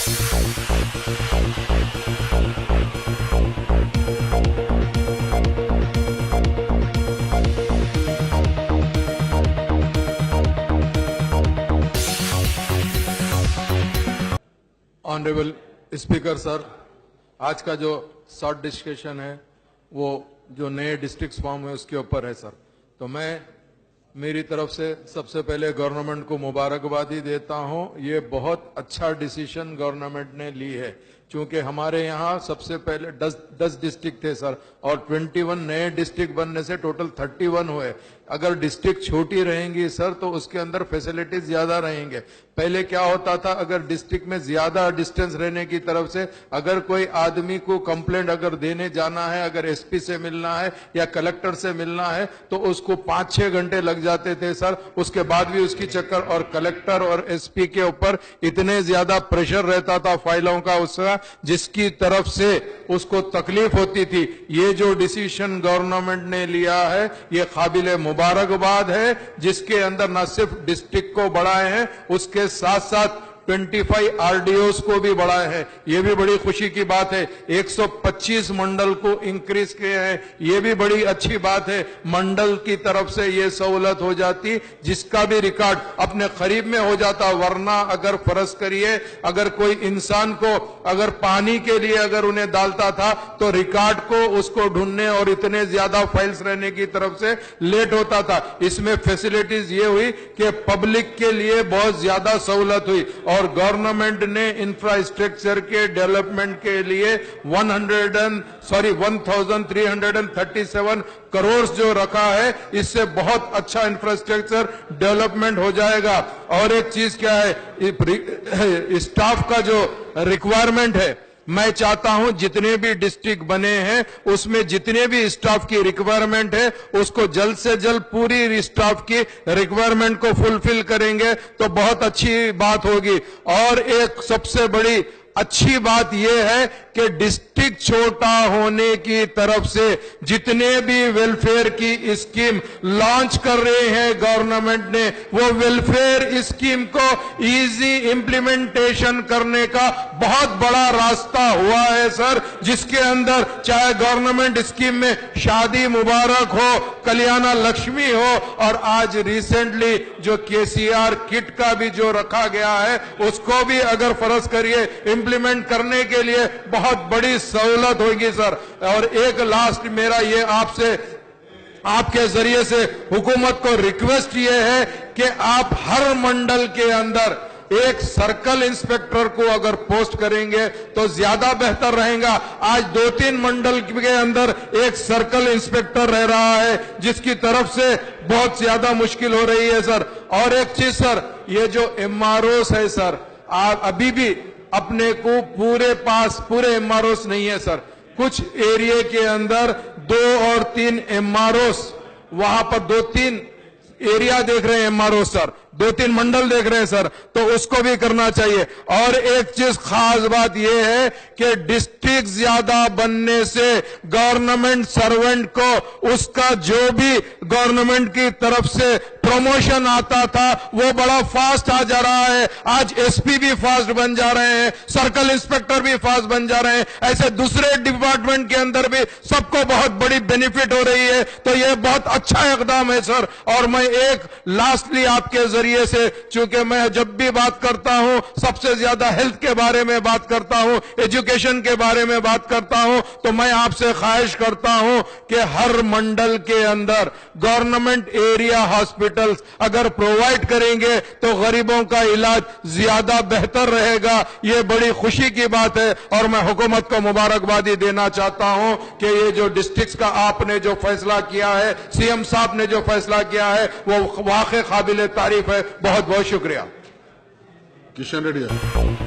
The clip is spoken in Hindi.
ऑनरेबल स्पीकर सर, आज का जो शॉर्ट डिस्कशन है वो जो नए डिस्ट्रिक्ट फॉर्म हुए उसके ऊपर है सर। तो मैं मेरी तरफ से सबसे पहले गवर्नमेंट को मुबारकबादी देता हूं। ये बहुत अच्छा डिसीजन गवर्नमेंट ने ली है, क्योंकि हमारे यहाँ सबसे पहले 10 डिस्ट्रिक्ट थे सर, और 21 नए डिस्ट्रिक्ट बनने से टोटल 31 हुए। अगर डिस्ट्रिक्ट छोटी रहेंगी सर तो उसके अंदर फैसिलिटीज ज्यादा रहेंगे। पहले क्या होता था, अगर डिस्ट्रिक्ट में ज्यादा डिस्टेंस रहने की तरफ से अगर कोई आदमी को कंप्लेंट अगर देने जाना है, अगर एसपी से मिलना है या कलेक्टर से मिलना है तो उसको 5-6 घंटे लग जाते थे सर। उसके बाद भी उसकी चक्कर, और कलेक्टर और एसपी के ऊपर इतने ज्यादा प्रेशर रहता था फाइलों का उसका, जिसकी तरफ से उसको तकलीफ होती थी। ये जो डिसीजन गवर्नमेंट ने लिया है ये काबिले मुबारकबाद है, जिसके अंदर न सिर्फ डिस्ट्रिक्ट को बढ़ाए हैं, उसके साथ साथ 25 आरडीओस को भी बढ़ाए हैं। ये भी बड़ी खुशी की बात है। 125 मंडल को इंक्रीज किए हैं, ये भी बड़ी अच्छी बात है। मंडल की तरफ से ये सहूलत हो जाती, जिसका भी रिकॉर्ड अपने करीब में हो जाता। वरना अगर फर्ज करिए अगर कोई इंसान को अगर पानी के लिए अगर उन्हें डालता था तो रिकॉर्ड को उसको ढूंढने और इतने ज्यादा फाइल्स रहने की तरफ से लेट होता था। इसमें फैसिलिटीज ये हुई कि पब्लिक के लिए बहुत ज्यादा सहूलत हुई, और गवर्नमेंट ने इंफ्रास्ट्रक्चर के डेवलपमेंट के लिए 1337 करोड़ जो रखा है, इससे बहुत अच्छा इंफ्रास्ट्रक्चर डेवलपमेंट हो जाएगा। और एक चीज क्या है, स्टाफ का जो रिक्वायरमेंट है, मैं चाहता हूं जितने भी डिस्ट्रिक्ट बने हैं उसमें जितने भी स्टाफ की रिक्वायरमेंट है उसको जल्द से जल्द पूरी स्टाफ की रिक्वायरमेंट को फुलफिल करेंगे तो बहुत अच्छी बात होगी। और एक सबसे बड़ी अच्छी बात यह है कि डिस्ट्रिक्ट छोटा होने की तरफ से जितने भी वेलफेयर की स्कीम लॉन्च कर रहे हैं गवर्नमेंट ने, वो वेलफेयर स्कीम को इजी इंप्लीमेंटेशन करने का बहुत बड़ा रास्ता हुआ है सर। जिसके अंदर चाहे गवर्नमेंट स्कीम में शादी मुबारक हो, कल्याण लक्ष्मी हो, और आज रिसेंटली जो केसीआर किट का भी जो रखा गया है उसको भी अगर फर्ज करिए इंप्लीमेंट करने के लिए बहुत बड़ी सहूलत होगी सर। और एक लास्ट मेरा ये आपसे आपके जरिए से हुकूमत को रिक्वेस्ट ये है कि आप हर मंडल के अंदर एक सर्कल इंस्पेक्टर को अगर पोस्ट करेंगे तो ज्यादा बेहतर रहेगा। आज 2-3 मंडल के अंदर एक सर्कल इंस्पेक्टर रह रहा है, जिसकी तरफ से बहुत ज्यादा मुश्किल हो रही है सर। और एक चीज सर, ये जो एमआरओस है सर, आप अभी भी अपने को पूरे एमआरओस नहीं है सर। कुछ एरिया के अंदर 2 और 3 एमआरओस, वहां पर 2-3 एरिया देख रहे हैं एमआरओ सर, 2-3 मंडल देख रहे हैं सर, तो उसको भी करना चाहिए। और एक चीज खास बात यह है कि डिस्ट्रिक्ट ज्यादा बनने से गवर्नमेंट सर्वेंट को उसका जो भी गवर्नमेंट की तरफ से प्रमोशन आता था वो बड़ा फास्ट आ जा रहा है। आज एसपी भी फास्ट बन जा रहे हैं, सर्कल इंस्पेक्टर भी फास्ट बन जा रहे हैं, ऐसे दूसरे डिपार्टमेंट के अंदर भी सबको बहुत बड़ी बेनिफिट हो रही है। तो ये बहुत अच्छा इकदाम है सर। और मैं एक लास्टली आपके जरिए से, चूंकि मैं जब भी बात करता हूं सबसे ज्यादा हेल्थ के बारे में बात करता हूं, एजुकेशन के बारे में बात करता हूं, तो मैं आपसे ख्वाहिश करता हूं कि हर मंडल के अंदर गवर्नमेंट एरिया हॉस्पिटल्स अगर प्रोवाइड करेंगे तो गरीबों का इलाज ज्यादा बेहतर रहेगा। ये बड़ी खुशी की बात है। और मैं हुकूमत को मुबारकबादी देना चाहता हूं कि ये जो डिस्ट्रिक्ट्स का आपने जो फैसला किया है, सीएम साहब ने जो फैसला किया है, वो वाकई काबिल तारीफ है। बहुत बहुत शुक्रिया। किशन रेड्डी।